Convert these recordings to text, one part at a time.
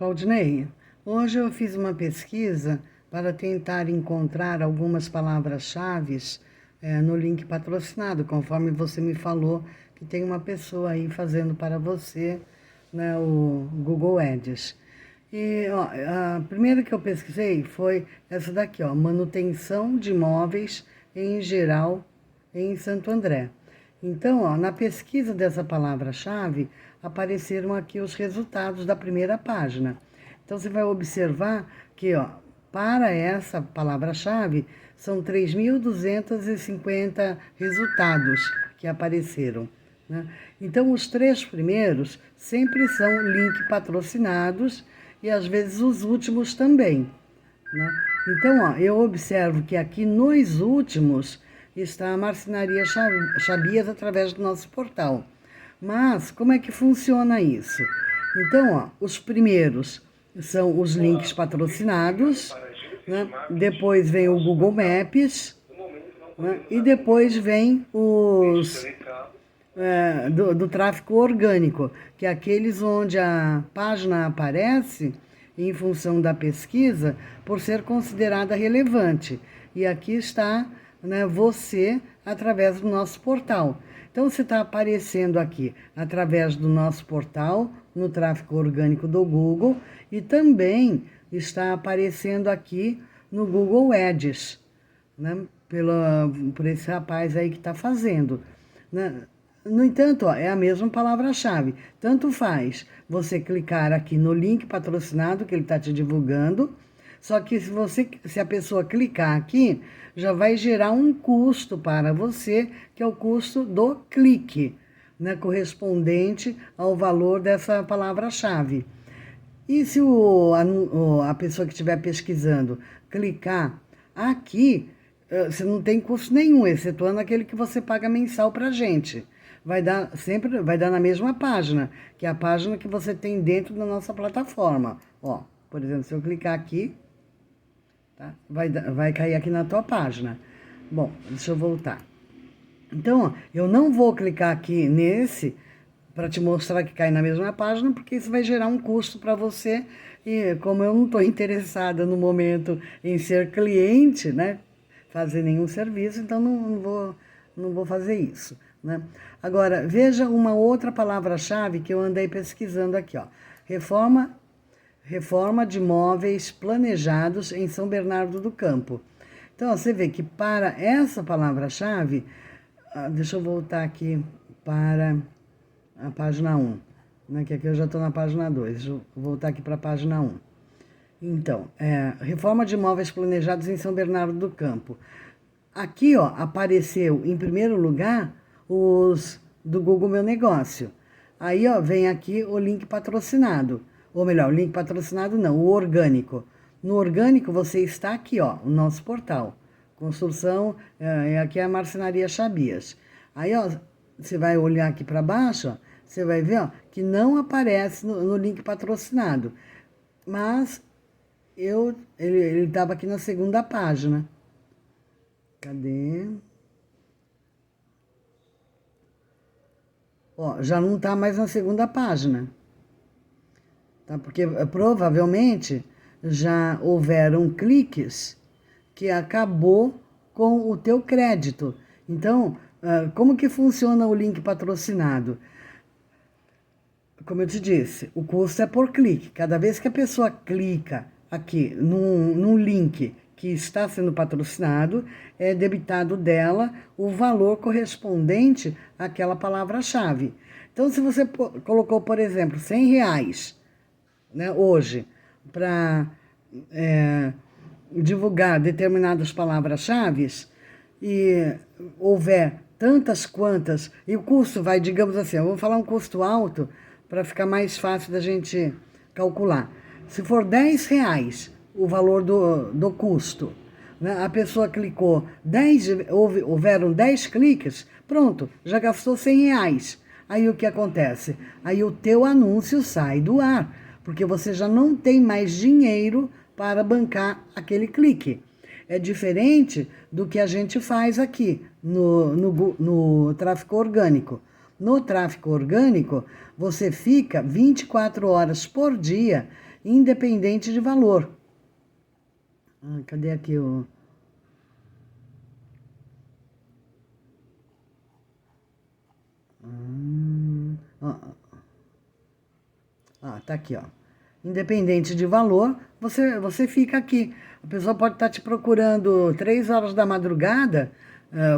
Claudinei, hoje eu fiz uma pesquisa para tentar encontrar algumas palavras-chave no link patrocinado, conforme você me falou que tem uma pessoa aí fazendo para você, né, o Google Ads. E ó, a primeira que eu pesquisei foi essa daqui, ó, manutenção de imóveis em geral em Santo André. Então, ó, na pesquisa dessa palavra-chave, apareceram aqui os resultados da primeira página. Então, você vai observar que, ó, para essa palavra-chave, são 3.250 resultados que apareceram, né? Então, os três primeiros sempre são link patrocinados e, às vezes, os últimos também, né? Então, ó, eu observo que aqui nos últimos está a Marcenaria Chabias através do nosso portal. Mas como é que funciona isso? Então, ó, os primeiros são os links patrocinados, né? Depois vem o Google Maps, né? E depois vem os do tráfego orgânico, que é aqueles onde a página aparece em função da pesquisa por ser considerada relevante. E aqui está, né, você através do nosso portal. Então, você está aparecendo aqui através do nosso portal, no tráfego orgânico do Google, e também está aparecendo aqui no Google Ads, né, por esse rapaz aí que está fazendo, né? No entanto, ó, é a mesma palavra-chave. Tanto faz você clicar aqui no link patrocinado que ele está te divulgando, só que se a pessoa clicar aqui, já vai gerar um custo para você, que é o custo do clique, né, correspondente ao valor dessa palavra-chave. E se a pessoa que estiver pesquisando clicar aqui, você não tem custo nenhum, excetuando aquele que você paga mensal para a gente. Sempre vai dar na mesma página, que é a página que você tem dentro da nossa plataforma. Ó, por exemplo, se eu clicar aqui, tá? Vai cair aqui na tua página. Bom, deixa eu voltar. Então, ó, eu não vou clicar aqui nesse para te mostrar que cai na mesma página, porque isso vai gerar um custo para você. E como eu não estou interessada no momento em ser cliente, né, fazer nenhum serviço, então não vou fazer isso, né? Agora, veja uma outra palavra-chave que eu andei pesquisando aqui, ó. Reforma de imóveis planejados em São Bernardo do Campo. Então, ó, você vê que para essa palavra-chave, deixa eu voltar aqui para a página 1, né, que aqui eu já estou na página 2, deixa eu voltar aqui para a página 1. Então, reforma de imóveis planejados em São Bernardo do Campo. Aqui, ó, apareceu em primeiro lugar os do Google Meu Negócio. Aí, ó, vem aqui o link patrocinado. Ou melhor, o link patrocinado não, o orgânico. No orgânico você está aqui, ó, o nosso portal. Construção, aqui é a Marcenaria Chabias. Aí, ó, você vai olhar aqui para baixo, ó, você vai ver, ó, que não aparece no link patrocinado. Mas ele estava aqui na segunda página. Cadê? Ó, já não está mais na segunda página. Tá? Porque provavelmente já houveram cliques que acabou com o teu crédito. Então, como que funciona o link patrocinado? Como eu te disse, o custo é por clique. Cada vez que a pessoa clica aqui num link que está sendo patrocinado, é debitado dela o valor correspondente àquela palavra-chave. Então, se você colocou, por exemplo, R$100, né, hoje, para divulgar determinadas palavras-chave e houver tantas quantas, e o custo vai, digamos assim, eu vou falar um custo alto para ficar mais fácil da gente calcular. Se for R$10 o valor do custo, né, a pessoa clicou, houveram 10 cliques, pronto, já gastou R$100. Aí o que acontece? Aí o teu anúncio sai do ar, porque você já não tem mais dinheiro para bancar aquele clique. É diferente do que a gente faz aqui no tráfego orgânico. No tráfego orgânico, você fica 24 horas por dia independente de valor. Cadê aqui o... tá aqui, ó. Independente de valor, você fica aqui. A pessoa pode estar te procurando 3 horas da madrugada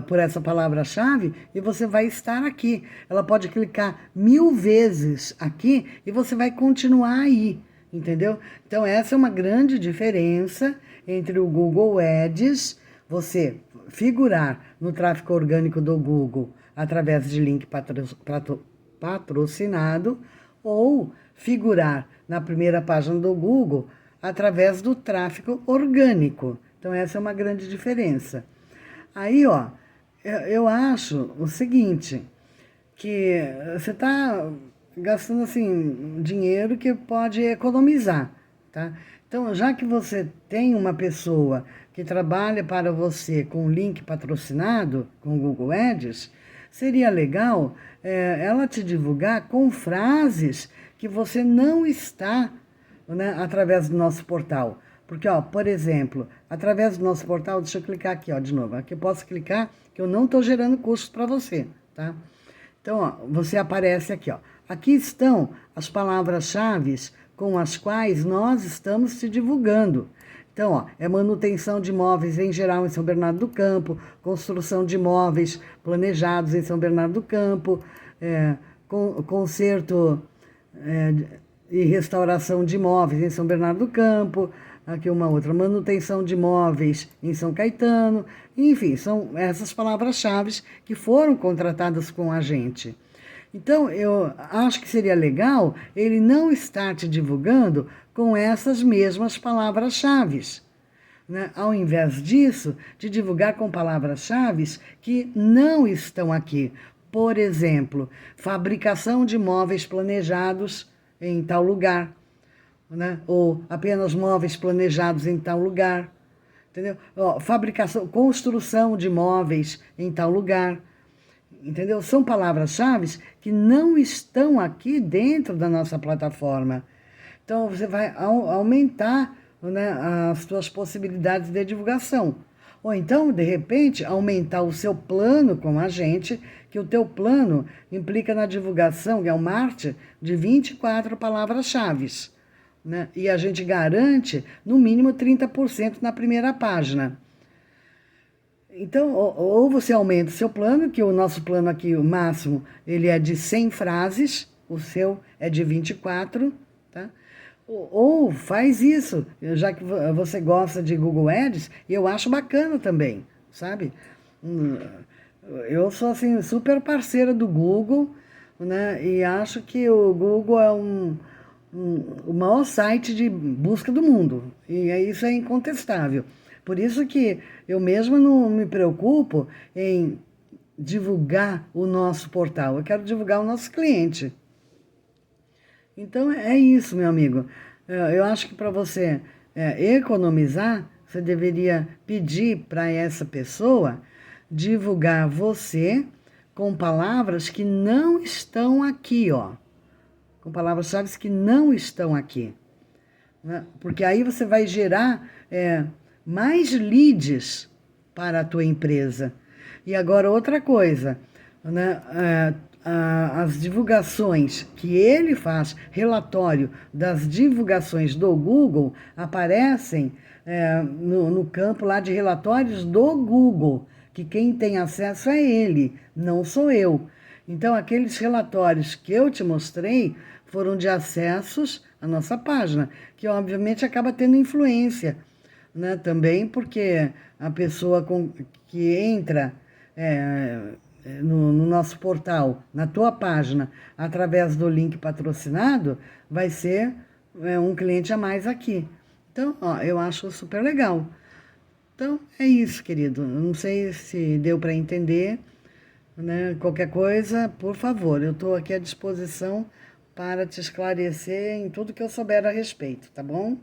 por essa palavra-chave e você vai estar aqui. Ela pode clicar 1000 vezes aqui e você vai continuar aí, entendeu? Então, essa é uma grande diferença entre o Google Ads, você figurar no tráfego orgânico do Google através de link patrocinado ou figurar na primeira página do Google através do tráfego orgânico. Então, essa é uma grande diferença. Aí, ó, eu acho o seguinte, que você está gastando, assim, dinheiro que pode economizar, tá? Então, já que você tem uma pessoa que trabalha para você com link patrocinado, com o Google Ads, seria legal ela te divulgar com frases que você não está, né, através do nosso portal. Porque, ó, por exemplo, através do nosso portal, deixa eu clicar aqui, ó, de novo. Aqui eu posso clicar que eu não estou gerando custos para você, tá? Então, ó, você aparece aqui, ó. Aqui estão as palavras-chave com as quais nós estamos te divulgando. Então, ó, é manutenção de imóveis em geral em São Bernardo do Campo, construção de imóveis planejados em São Bernardo do Campo, conserto e restauração de imóveis em São Bernardo do Campo, aqui uma outra, manutenção de imóveis em São Caetano, enfim, são essas palavras-chave que foram contratadas com a gente. Então, eu acho que seria legal ele não estar te divulgando com essas mesmas palavras-chave, né? Ao invés disso, te divulgar com palavras-chave que não estão aqui. Por exemplo, fabricação de móveis planejados em tal lugar, né? Ou apenas móveis planejados em tal lugar, entendeu? Ó, fabricação, construção de móveis em tal lugar, entendeu? São palavras-chave que não estão aqui dentro da nossa plataforma. Então, você vai aumentar, né, as suas possibilidades de divulgação. Ou então, de repente, aumentar o seu plano com a gente, que o teu plano implica na divulgação, que é um marketing, de 24 palavras-chave, né? E a gente garante, no mínimo, 30% na primeira página. Então, ou você aumenta o seu plano, que o nosso plano aqui, o máximo, ele é de 100 frases, o seu é de 24, tá? Ou faz isso, já que você gosta de Google Ads, eu acho bacana também, sabe? Eu sou, assim, super parceira do Google, né? E acho que o Google é o maior site de busca do mundo, e isso é incontestável. Por isso que eu mesma não me preocupo em divulgar o nosso portal, eu quero divulgar o nosso cliente. Então, é isso, meu amigo. Eu acho que para você economizar, você deveria pedir para essa pessoa divulgar você com palavras que não estão aqui, ó. Com palavras-chave que não estão aqui, né? Porque aí você vai gerar mais leads para a tua empresa. E agora outra coisa, né? As divulgações que ele faz, relatório das divulgações do Google, aparecem no campo lá de relatórios do Google, que quem tem acesso é ele, não sou eu. Então, aqueles relatórios que eu te mostrei foram de acessos à nossa página, que obviamente acaba tendo influência, né? Também porque a pessoa que entra no nosso portal, na tua página, através do link patrocinado, vai ser um cliente a mais aqui. Então, ó, eu acho super legal. Então, é isso, querido. Não sei se deu para entender, né? Qualquer coisa, por favor, eu estou aqui à disposição para te esclarecer em tudo que eu souber a respeito, tá bom?